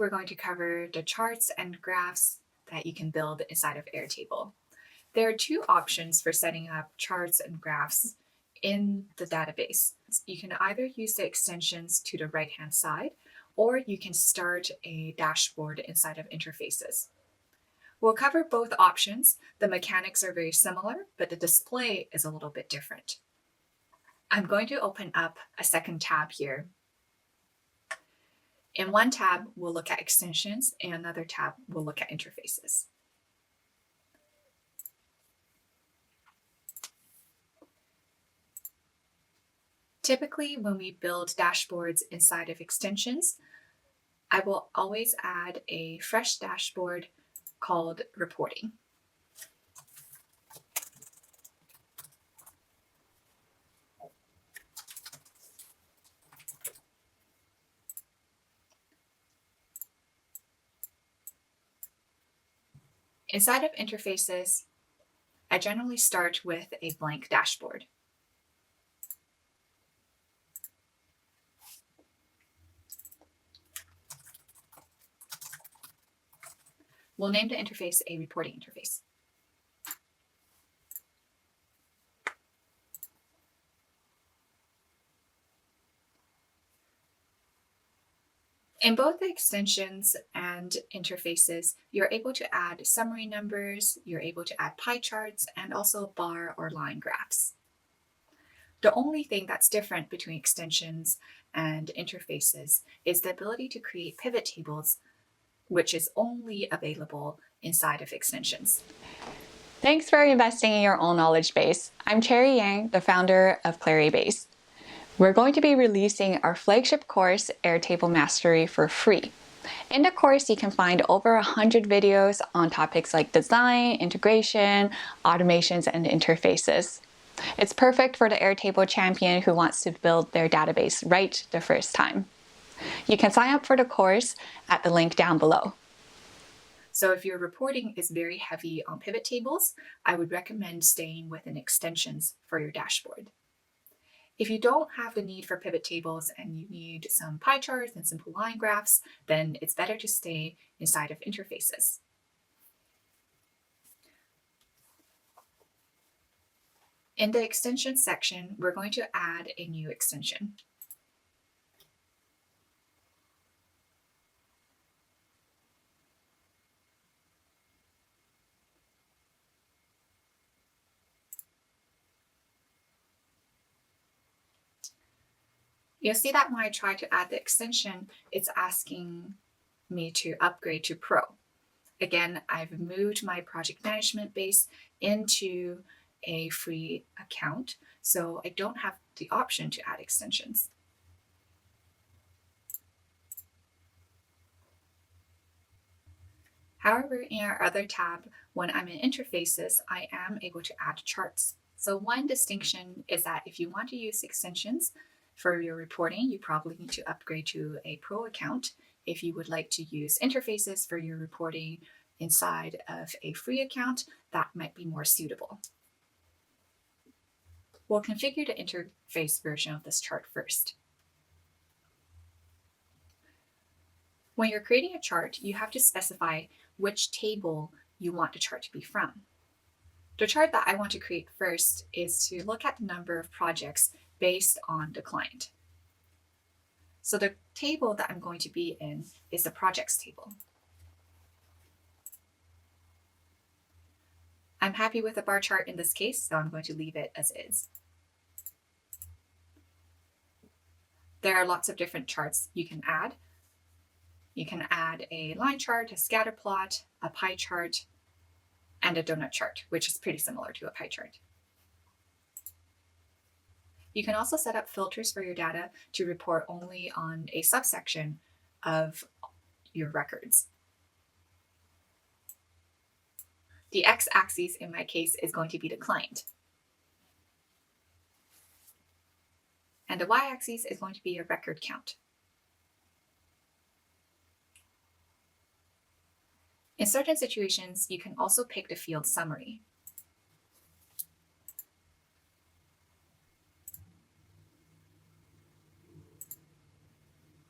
we're going to cover the charts and graphs that you can build inside of Airtable. There are two options for setting up charts and graphs in the database. You can either use the extensions to the right-hand side, or you can start a dashboard inside of interfaces. We'll cover both options. The mechanics are very similar, but the display is a little bit different. I'm going to open up a second tab here. In one tab, we'll look at extensions, and another tab, we'll look at interfaces. Typically, when we build dashboards inside of extensions, I will always add a fresh dashboard called reporting. Inside of interfaces, I generally start with a blank dashboard. We'll name the interface a reporting interface. In both the extensions and interfaces, you're able to add summary numbers, you're able to add pie charts, and also bar or line graphs. The only thing that's different between extensions and interfaces is the ability to create pivot tables, which is only available inside of extensions. Thanks for investing in your own knowledge base. I'm Cherry Yang, the founder of Claribase. We're going to be releasing our flagship course, Airtable Mastery, for free. In the course, you can find over 100 videos on topics like design, integration, automations, and interfaces. It's perfect for the Airtable champion who wants to build their database right the first time. You can sign up for the course at the link down below. So if your reporting is very heavy on pivot tables, I would recommend staying within extensions for your dashboard. If you don't have the need for pivot tables and you need some pie charts and simple line graphs, then it's better to stay inside of interfaces. In the extension section, we're going to add a new extension. You'll see that when I try to add the extension, it's asking me to upgrade to Pro. Again, I've moved my project management base into a free account, so I don't have the option to add extensions. However, in our other tab, when I'm in interfaces, I am able to add charts. So one distinction is that if you want to use extensions for your reporting, you probably need to upgrade to a Pro account. If you would like to use interfaces for your reporting inside of a free account, that might be more suitable. We'll configure the interface version of this chart first. When you're creating a chart, you have to specify which table you want the chart to be from. The chart that I want to create first is to look at the number of projects based on the client. So the table that I'm going to be in is the projects table. I'm happy with the bar chart in this case, so I'm going to leave it as is. There are lots of different charts you can add. You can add a line chart, a scatter plot, a pie chart, and a donut chart, which is pretty similar to a pie chart. You can also set up filters for your data to report only on a subsection of your records. The x-axis in my case is going to be the client. And the y-axis is going to be a record count. In certain situations, you can also pick the field summary.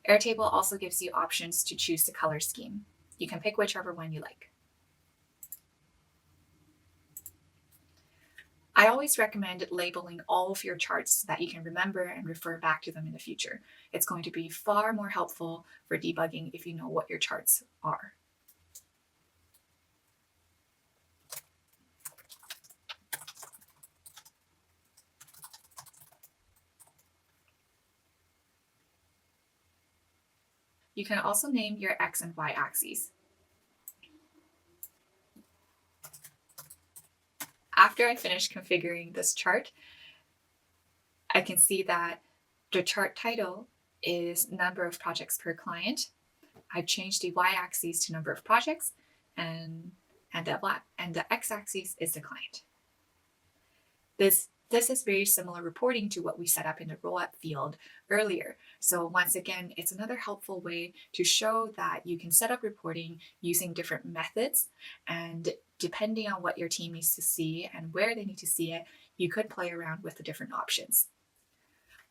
Airtable also gives you options to choose the color scheme. You can pick whichever one you like. I always recommend labeling all of your charts so that you can remember and refer back to them in the future. It's going to be far more helpful for debugging if you know what your charts are. You can also name your X and Y axes. After I finish configuring this chart, I can see that the chart title is number of projects per client. I've changed the y-axis to number of projects, and the x-axis is the client. This is very similar reporting to what we set up in the rollup field earlier. So once again, it's another helpful way to show that you can set up reporting using different methods, and depending on what your team needs to see and where they need to see it, you could play around with the different options.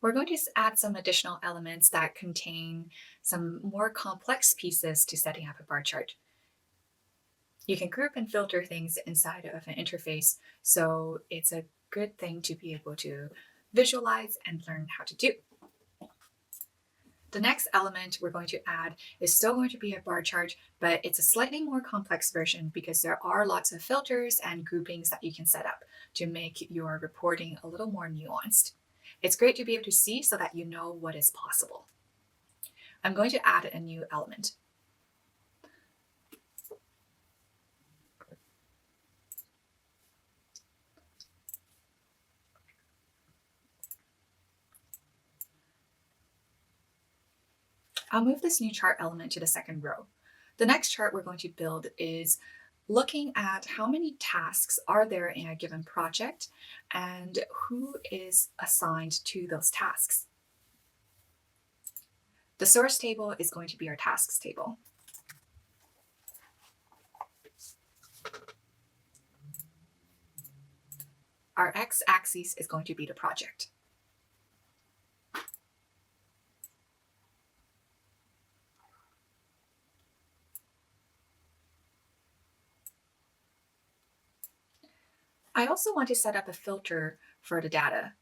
We're going to add some additional elements that contain some more complex pieces to setting up a bar chart. You can group and filter things inside of an interface, so it's a good thing to be able to visualize and learn how to do. The next element we're going to add is still going to be a bar chart, but it's a slightly more complex version because there are lots of filters and groupings that you can set up to make your reporting a little more nuanced. It's great to be able to see so that you know what is possible. I'm going to add a new element. I'll move this new chart element to the second row. The next chart we're going to build is looking at how many tasks are there in a given project and who is assigned to those tasks. The source table is going to be our tasks table. Our x-axis is going to be the project. I also want to set up a filter for the data.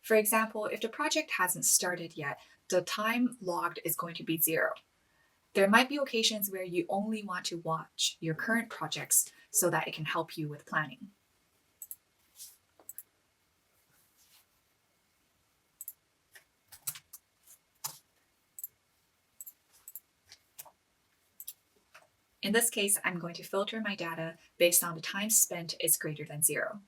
For example, if the project hasn't started yet, the time logged is going to be 0. There might be occasions where you only want to watch your current projects so that it can help you with planning. In this case, I'm going to filter my data based on the time spent is greater than 0.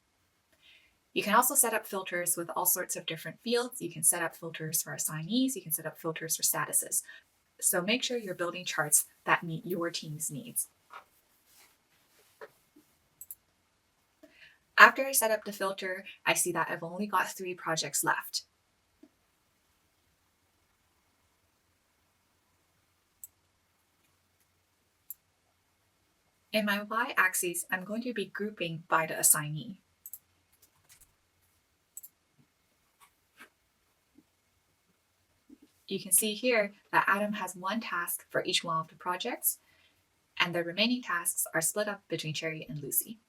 You can also set up filters with all sorts of different fields. You can set up filters for assignees. You can set up filters for statuses. So make sure you're building charts that meet your team's needs. After I set up the filter, I see that I've only got 3 projects left. In my y-axis, I'm going to be grouping by the assignee. You can see here that Adam has 1 task for each one of the projects, and the remaining tasks are split up between Cherry and Lucy.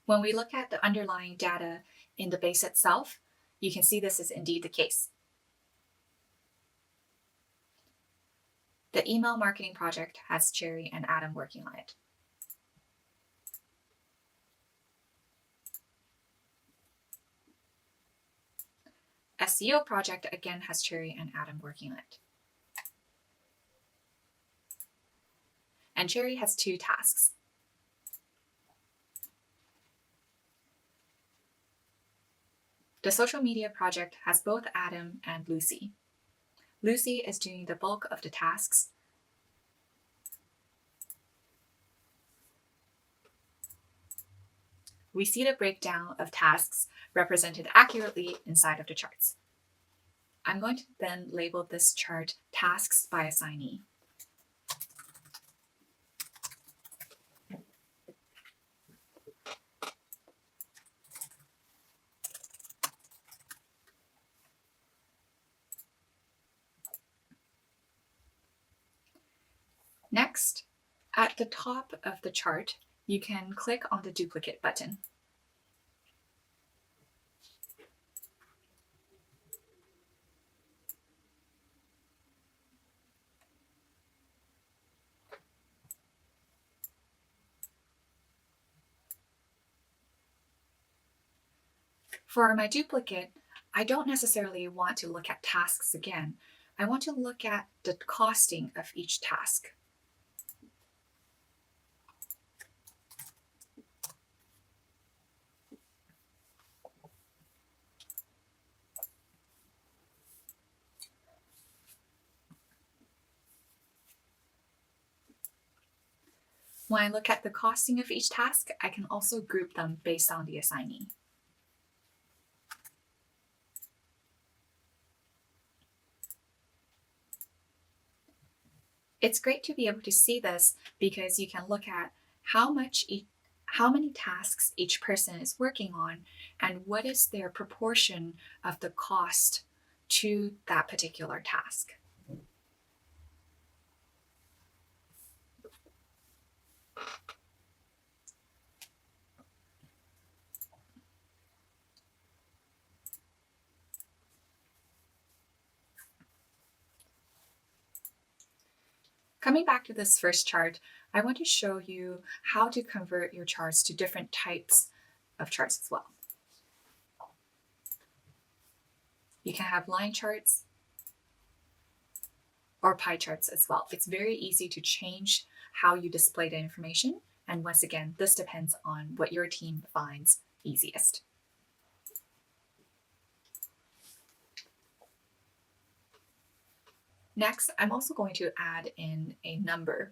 When we look at the underlying data in the base itself, you can see this is indeed the case. The email marketing project has Cherry and Adam working on it. SEO project again has Cherry and Adam working on it. And Cherry has 2 tasks. The social media project has both Adam and Lucy. Lucy is doing the bulk of the tasks. We see the breakdown of tasks represented accurately inside of the charts. I'm going to then label this chart Tasks by Assignee. Next, at the top of the chart, you can click on the duplicate button. For my duplicate, I don't necessarily want to look at tasks again. I want to look at the costing of each task. When I look at the costing of each task, I can also group them based on the assignee. It's great to be able to see this because you can look at how many tasks each person is working on and what is their proportion of the cost to that particular task. Coming back to this first chart, I want to show you how to convert your charts to different types of charts as well. You can have line charts or pie charts as well. It's very easy to change how you display the information. And once again, this depends on what your team finds easiest. Next, I'm also going to add in a number.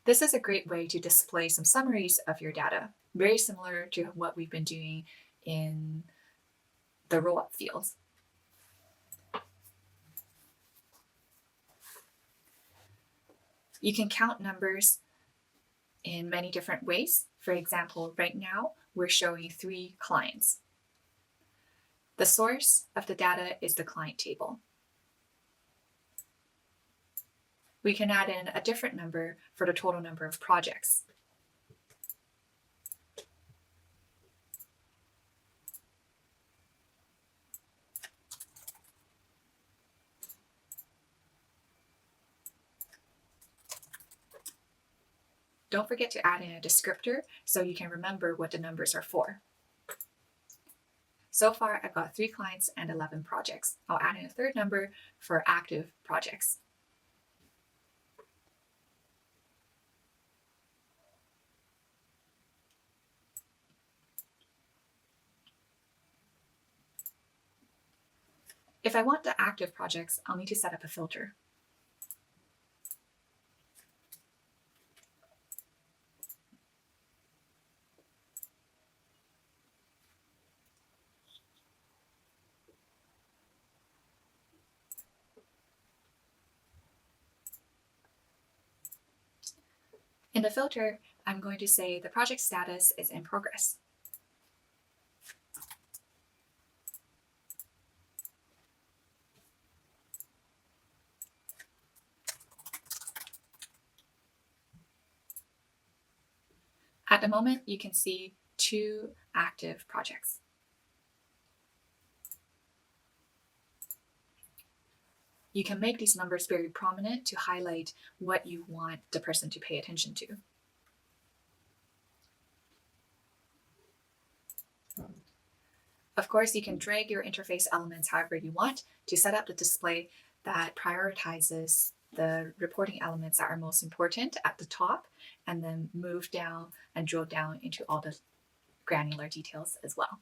This is a great way to display some summaries of your data, very similar to what we've been doing in the roll-up fields. You can count numbers in many different ways. For example, right now, we're showing 3 clients. The source of the data is the client table. We can add in a different number for the total number of projects. Don't forget to add in a descriptor so you can remember what the numbers are for. So far, I've got 3 clients and 11 projects. I'll add in a third number for active projects. If I want the active projects, I'll need to set up a filter. In the filter, I'm going to say the project status is in progress. At the moment, you can see 2 active projects. You can make these numbers very prominent to highlight what you want the person to pay attention to. Of course, you can drag your interface elements however you want to set up the display that prioritizes the reporting elements that are most important at the top, and then move down and drill down into all the granular details as well.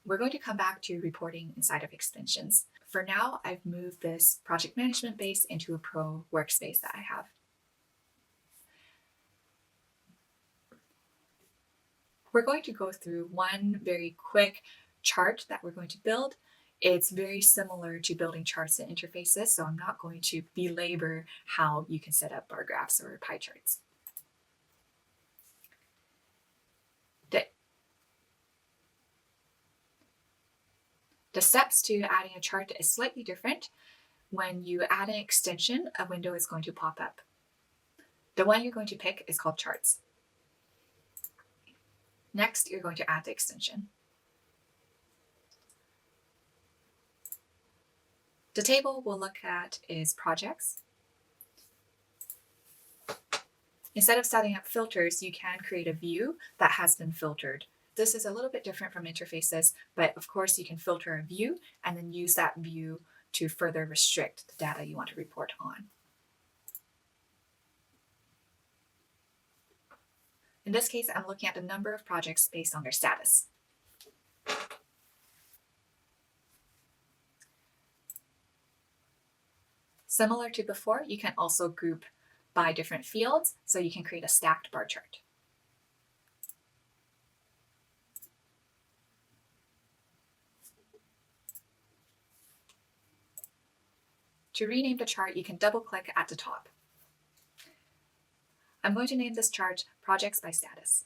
We're going to come back to reporting inside of extensions. For now, I've moved this project management base into a pro workspace that I have. We're going to go through one very quick chart that we're going to build, it's very similar to building charts and interfaces, so I'm not going to belabor how you can set up bar graphs or pie charts. The steps to adding a chart is slightly different. When you add an extension, a window is going to pop up. The one you're going to pick is called Charts. Next, you're going to add the extension. The table we'll look at is Projects. Instead of setting up filters, you can create a view that has been filtered. This is a little bit different from interfaces, but of course you can filter a view and then use that view to further restrict the data you want to report on. In this case, I'm looking at the number of projects based on their status. Similar to before, you can also group by different fields, so you can create a stacked bar chart. To rename the chart, you can double-click at the top. I'm going to name this chart Projects by Status.